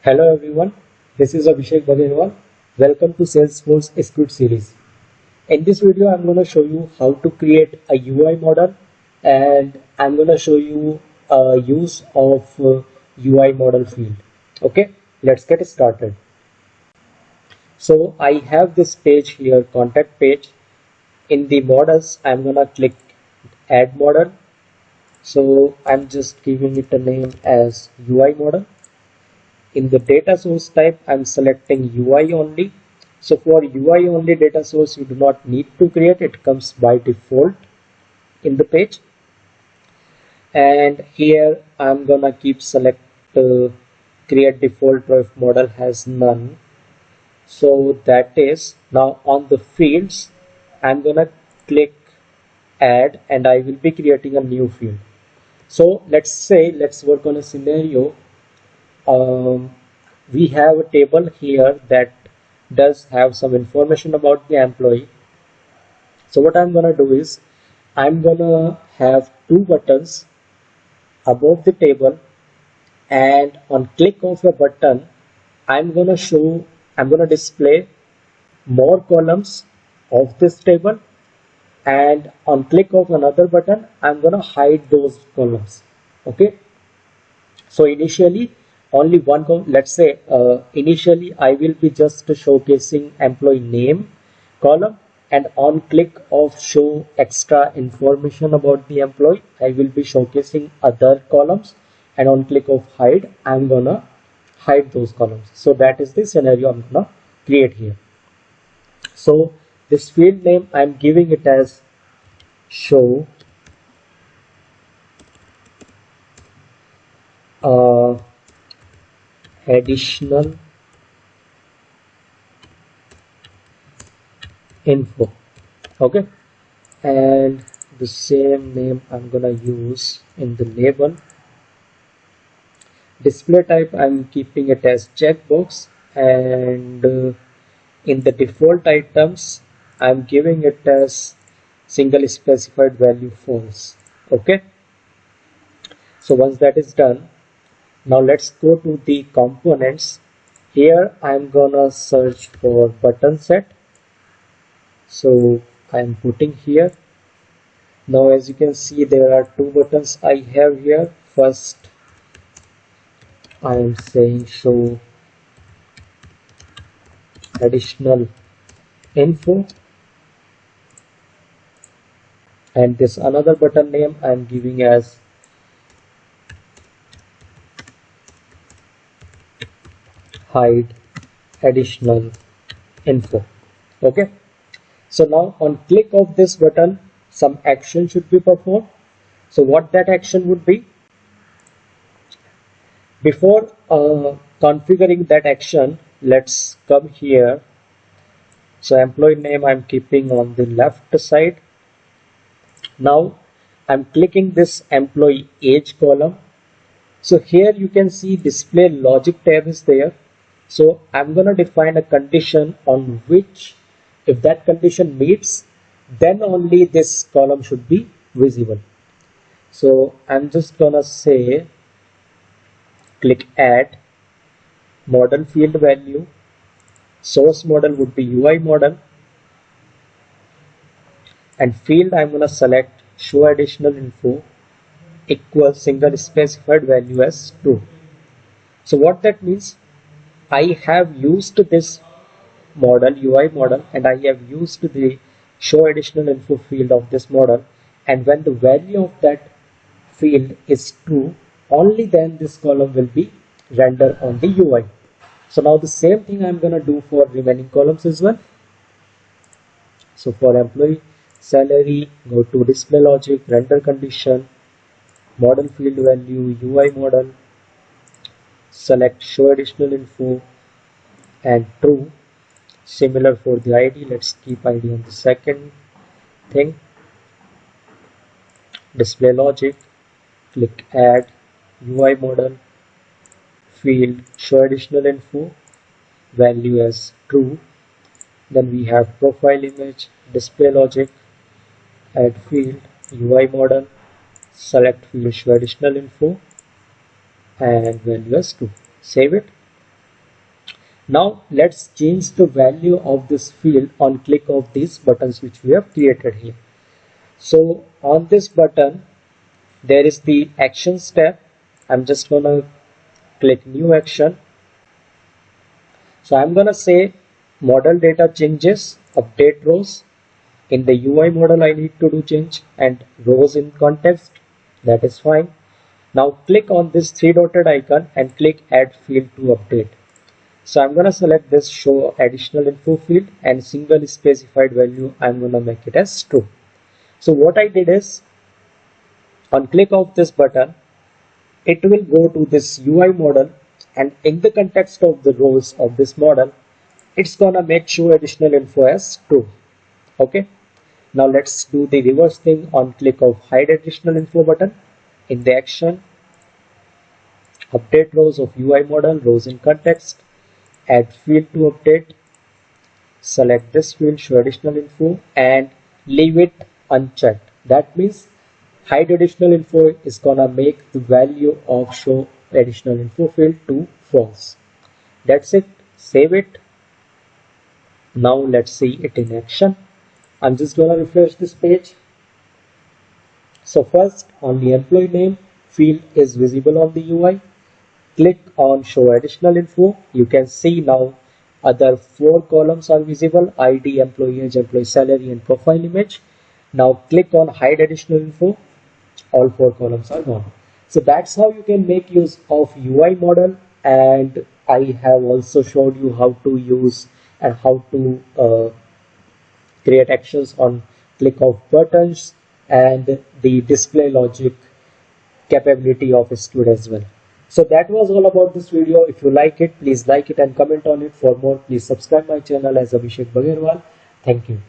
Hello everyone, this is Abhishek Baghewal. Welcome to Salesforce SKUID series. In this video, I'm going to show you how to create a UI model, and I'm going to show you use of UI model field. Okay, let's get started. So I have this page here, contact page. In the models, I'm going to click add model. So I'm just giving it a name as UI model. In the data source type, I'm selecting UI only. So for UI only data source, you do not need to create, it comes by default in the page. And here I'm gonna keep select create default if model has none. So that is, now on the fields, I'm gonna click add and I will be creating a new field. So let's work on a scenario. We have a table here that does have some information about the employee. So what I'm gonna do is I'm gonna have two buttons above the table, and on click of a button I'm gonna display more columns of this table, and on click of another button I'm gonna hide those columns. Okay, so initially only one let's say initially I will be just showcasing employee name column, and on click of show extra information about the employee I will be showcasing other columns, and on click of hide I'm gonna hide those columns. So that is the scenario I'm gonna create here. So this field name I'm giving it as show additional info. Okay, and the same name I'm gonna use in the label. Display type I'm keeping it as checkbox, and in the default items I'm giving it as single specified value false. Okay, so once that is done, now let's go to the components. Here I'm gonna search for button set. So I'm putting here. Now as you can see, there are two buttons I have here. First I am saying show additional info, and this another button name I'm giving as hide additional info. Okay, so now on click of this button some action should be performed. So what that action would be, before configuring that action, let's come here. So employee name I'm keeping on the left side. Now I'm clicking this employee age column. So here you can see display logic tab is there. So I'm gonna define a condition on which, if that condition meets, then only this column should be visible. So I'm just gonna say click add model field value. Source model would be UI model, and field I'm gonna select show additional info equals single specified value as true. So what that means, I have used this model UI model, and I have used the show additional info field of this model, and when the value of that field is true, only then this column will be rendered on the UI. So now the same thing I'm gonna do for remaining columns as well. So for employee salary, go to display logic, render condition, model field value, UI model, select show additional info and true. Similar for the ID, let's keep ID on the second thing. Display logic, click add UI model, field show additional info, value as true. Then we have profile image, display logic, add field UI model, select field show additional info and value as true. Save it. Now let's change the value of this field on click of these buttons which we have created here. So on this button there is the actions tab. I'm just gonna click new action. So I'm gonna say model data changes, update rows. In the UI model I need to do change and rows in context. That is fine. Now click on this three dotted icon and click add field to update. So I'm gonna select this show additional info field and single specified value I'm gonna make it as true. So what I did is on click of this button it will go to this UI model and in the context of the rows of this model it's gonna make show additional info as true. Okay, now let's do the reverse thing on click of hide additional info button. In the action update rows of UI model, rows in context, add field to update, select this field show additional info and leave it unchecked. That means hide additional info is gonna make the value of show additional info field to false. That's it. Save it. Now let's see it in action. I'm just gonna refresh this page. So first on the employee name field is visible on the UI. Click on show additional info. You can see now other 4 columns are visible: ID, employee age, employee salary and profile image. Now click on hide additional info. All 4 columns are gone. So that's how you can make use of UI model, and I have also showed you how to use and how to create actions on click of buttons and the display logic capability of SKUID as well. So that was all about this video. If you like it, please like it and comment on it. For more, please subscribe my channel as Abhishek Bagerwal. Thank you.